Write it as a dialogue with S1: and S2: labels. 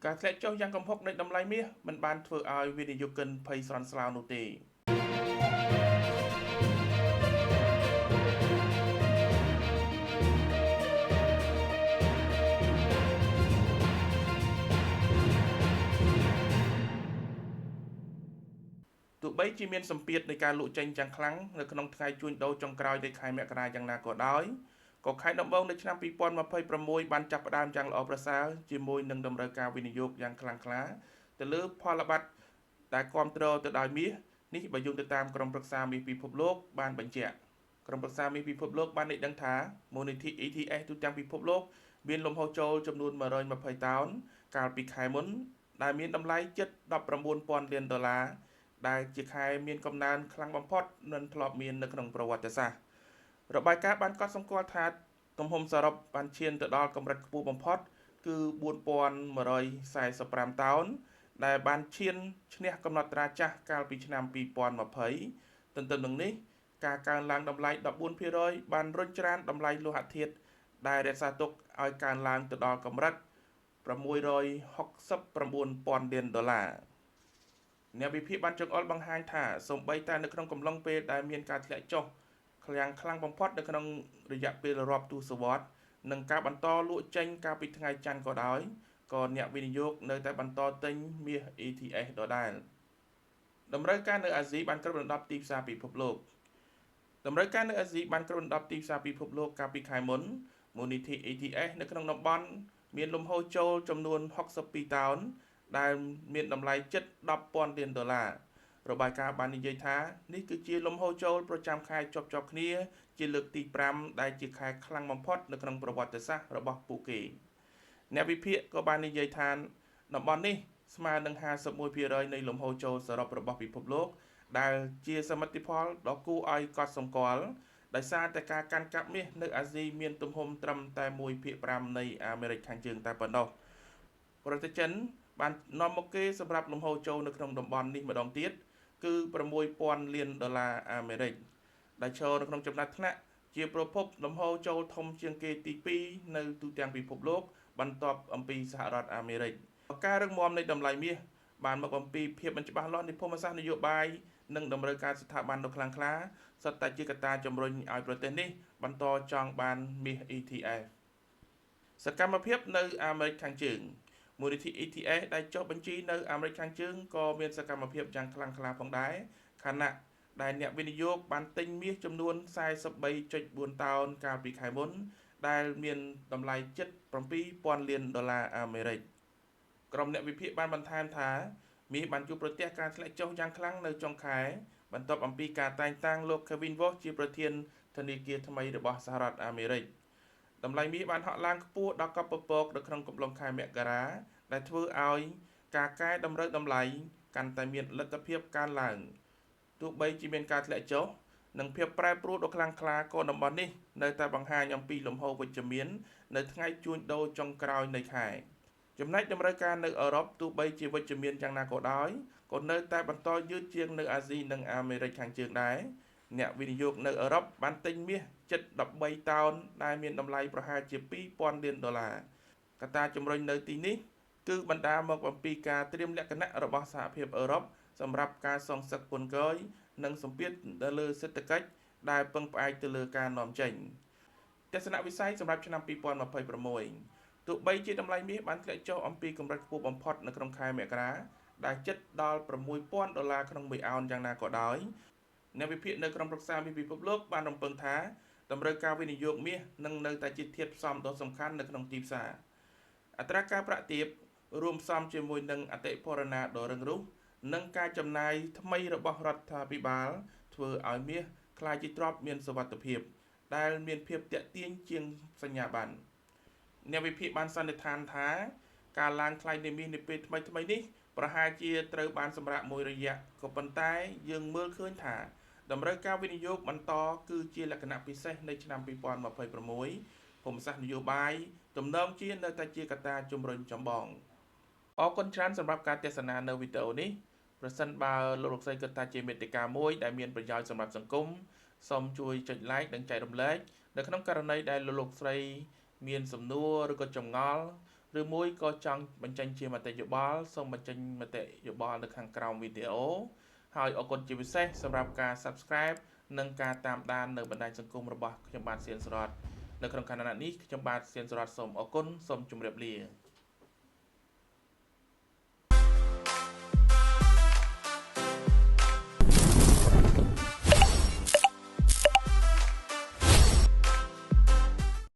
S1: ការធ្លាក់ចុះយ៉ាងគំហុកនៃតម្លៃមាសមិនបានធ្វើឲ្យវិនិយោគិនភ័យស្លន់ស្លោនោះទេទោះបីជាមានសម្ពាធនៃការលក់ចេញយ៉ាងខ្លាំងនៅក្នុងថ្ងៃជួញដូរចុងក្រោយនៃខែមករាយ៉ាងណាក៏ដោយក៏ខែដំបូងនៃឆ្នាំ2026បានចាប់ផ្ដើមយ៉ាងល្អប្រសើរជាមួយនឹងតម្រូវការវិនិយោគយ៉ាងខ្លាំងក្លាទៅលើផលប័ត្រដែលគ្រប់គ្រងទៅដោយមាសនេះបើយោងទៅតាមក្រុមប្រឹក្សាមាសពិភពលោកបានបញ្ជាក់ក្រុមប្រឹក្សាមាសពិភពលោកបានដឹងថាមូលនិធិ ETF ទូទាំងពិភពលោកមានលំហូរចូលចំនួន120តោនកាលពីខែមុនដែលមានតម្លៃជិត$19,000 លានដែលជាខែមានកំណើនខ្លាំងបំផុតមិនធ្លាប់មាននៅក្នុងប្រវត្តិសាស្ត្ររបាយការណ៍បានកត់សម្គាល់ថាទំហំសរុបបានឈានទៅដល់កម្រិតខ្ពស់បំផុតគឺ4,145តោនដែលបានឈានឈ្នះកំណត់ត្រាចាស់កាលពីឆ្នាំ2020ទន្ទឹមនឹងនេះការកើនឡើងតម្លៃ 14% បានរុញច្រានតម្លៃលោហៈធាតុដែលរក្សាទុកឲ្យកើនឡើងទៅដល់កម្រិត$669,000 លានអ្នកវិភាគបានចង្អុលបង្ហាញថាសូម្បីតែនៅក្នុងកំឡុងពេលដែលមានការធ្លាក់ចុះខ្លាំងបំផុតនៅក្នុងរយៈពេលរាប់ទសវត្សរ៍និងការបន្តលក់ចេញកាលពីថ្ងៃច័ន្ទក៏ដោយក៏អ្នកវិនិយោគនៅតែបន្តទិញមាស ETF ដដែលតម្រូវការនៅអាស៊ីបានគ្របដណ្ដប់ទីផ្សារពិភពលោកតម្រូវការនៅអាស៊ីបានគ្របដណ្ដប់ទីផ្សារពិភពលោកកាលពីខែមុនមូលនិធិ ETF នៅក្នុងតំបន់មានលំហូរចូលចំនួន62តោនដែលមានតម្លៃជិត$10,000 លានរបាយការណ៍បាននិយាយថានេះគឺជាលំហូរចូលប្រចាំខែជាប់គ្នាជាលើកទី5ដែលជាខែខ្លាំងបំផុតនៅក្នុងប្រវត្តិសាស្ត្ររបស់ពួកគេអ្នកវិភាគក៏បាននិយាយថាតំបន់នេះស្មើនឹង 51% នៃលំហូរចូលសរុបរបស់ពិភពលោកដែលជាសមិទ្ធផលដ៏គួរឲ្យកត់សម្គាល់ដោយសារតែការកាន់កាប់មាសនៅអាស៊ីមានទំហំត្រឹមតែ1/5នៃអាមេរិកខាងជើងតែប៉ុណ្ណោះប្រទេសចិនបាននាំមកគេសម្រាប់លំហូរចូលនៅក្នុងតំបន់នេះម្ដងទៀតគឺ$6,000 លានអាមេរិកដែលឈរនៅក្នុងចំណាត់ថ្នាក់ជាប្រភពលំហូរចូលធំជាងគេទី2នៅទូទាំងពិភពលោកបន្ទាប់អំពីសហរដ្ឋអាមេរិកការរឹងមាំនៃតម្លៃមាសបានមកបំពីភាពមិនច្បាស់លាស់នៃភូមិសាស្ត្រនយោបាយនិងតម្រូវការស្ថាប័នដ៏ខ្លាំងក្លាសុទ្ធតែជាកត្តាជំរុញឲ្យប្រទេសនេះបន្តចង់បានមាស ETF សកម្មភាពនៅអាមេរិកខាងជើងមូលនិធិ ETF ដែលចុះបញ្ជីនៅអាមេរិកខាងជើងក៏មានសកម្មភាពយ៉ាងខ្លាំងក្លាផងដែរខណៈដែលអ្នកវិនិយោគបានទិញមាសចំនួន 43.4 តោនកាលពីខែមុនដែលមានតម្លៃជិត$7,000 លានអាមេរិកក្រុមអ្នកវិភាគបានបន្ថែមថាមាសបានជួបប្រទះការធ្លាក់ចុះយ៉ាងខ្លាំងនៅចុងខែបន្ទាប់អំពីការតែងតាំងលោក Kevin Warsh ជាប្រធានធនាគារថ្មីរបស់សហរដ្ឋអាមេរិកតម្លៃមាសបានហក់ឡើងខ្ពស់ដល់កប់ពពកនៅក្នុងកំឡុងខែមករាដែលធ្វើឲ្យការកែតម្រូវតម្លៃកាន់តែមានលទ្ធភាពកើនឡើងទោះបីជាមានការធ្លាក់ចុះនិងភាពប្រែប្រួលដ៏ខ្លាំងក្លាក៏តំបន់នេះនៅតែបង្ហាញអំពីលំហូរវិជ្ជមាននៅថ្ងៃជួញដូរចុងក្រោយនៃខែចំណែកតម្រូវការនៅអឺរ៉ុបទោះបីជាវិជ្ជមានយ៉ាងណាក៏ដោយក៏នៅតែបន្តយឺតជាងនៅអាស៊ីនិងអាមេរិកខាងជើងដែរអ្នកវិនិយោគនៅអឺរ៉ុបបានទិញមាសជិត13តោនដែលមានតម្លៃប្រហែលជា$2,000 លានកត្តាជំរុញនៅទីនេះគឺបណ្ដាលមកអំពីការត្រៀមលក្ខណៈរបស់សហភាពអឺរ៉ុបសម្រាប់ការសងសឹកពន្ធគយនិងសម្ពាធទៅលើសេដ្ឋកិច្ចដែលពឹងផ្អែកទៅលើការនាំចេញទស្សនវិស័យសម្រាប់ឆ្នាំ2026ទោះបីជាតម្លៃមាសបានធ្លាក់ចុះអំពីកម្រិតខ្ពស់បំផុតនៅក្នុងខែមករាដែលជិតដល់$6,000ក្នុង1អោនយ៉ាងណាក៏ដោយអ្នកវិភាគនៅក្រុមប្រឹក្សាមាសពិភពលោកបានរំពឹងថាតម្រូវការវិនិយោគមាសនឹងនៅតែជាធាតុផ្សំដ៏សំខាន់នៅក្នុងទីផ្សារអត្រាការប្រាក់ទាបរួមផ្សំជាមួយនឹងអតិផរណាដ៏រឹងរូសនិងការចំណាយថ្មីរបស់រដ្ឋាភិបាលធ្វើឲ្យមាសក្លាយជាទ្រព្យមានសុវត្ថិភាពដែលមានភាពទាក់ទាញជាងសញ្ញាបត្រអ្នកវិភាគបានសន្និដ្ឋានថាការឡើងថ្លៃនៃមាសនាពេលថ្មីនេះប្រហែលជាត្រូវបានសម្រាកមួយរយៈក៏ប៉ុន្តែយើងមើលឃើញថាតម្រូវការវិនិយោគបន្តគឺជាលក្ខណៈពិសេសនៃឆ្នាំ2026ភូមិសាស្ត្រនយោបាយទំនងជានៅតែជាកត្តាជំរុញចម្បងអរគុណច្រើនសម្រាប់ការទស្សនានៅវីដេអូនេះប្រសិនបើលោកស្រីគិតថាជាមាតិកាមួយដែលមានប្រយោជន៍សម្រាប់សង្គមសូមជួយចុច like និងចែករំលែកនៅក្នុងករណីដែលលោកស្រីមានសំណួរឬក៏ចម្ងល់ ឬមួយក៏ចង់បញ្ចេញជាមតិយោបល់សូមបញ្ចេញមតិយោបល់នៅខាងក្រោមវីដេអូហើយអរគុណជាពិសេសសម្រាប់ការ Subscribe និងការតាមដាននៅបណ្ដាញសង្គមរបស់ខ្ញុំបាទសៀនសុរតនៅក្នុងខណៈនេះខ្ញុំបាទសៀនសុរតសូមអរគុណសូមជម្រាបលា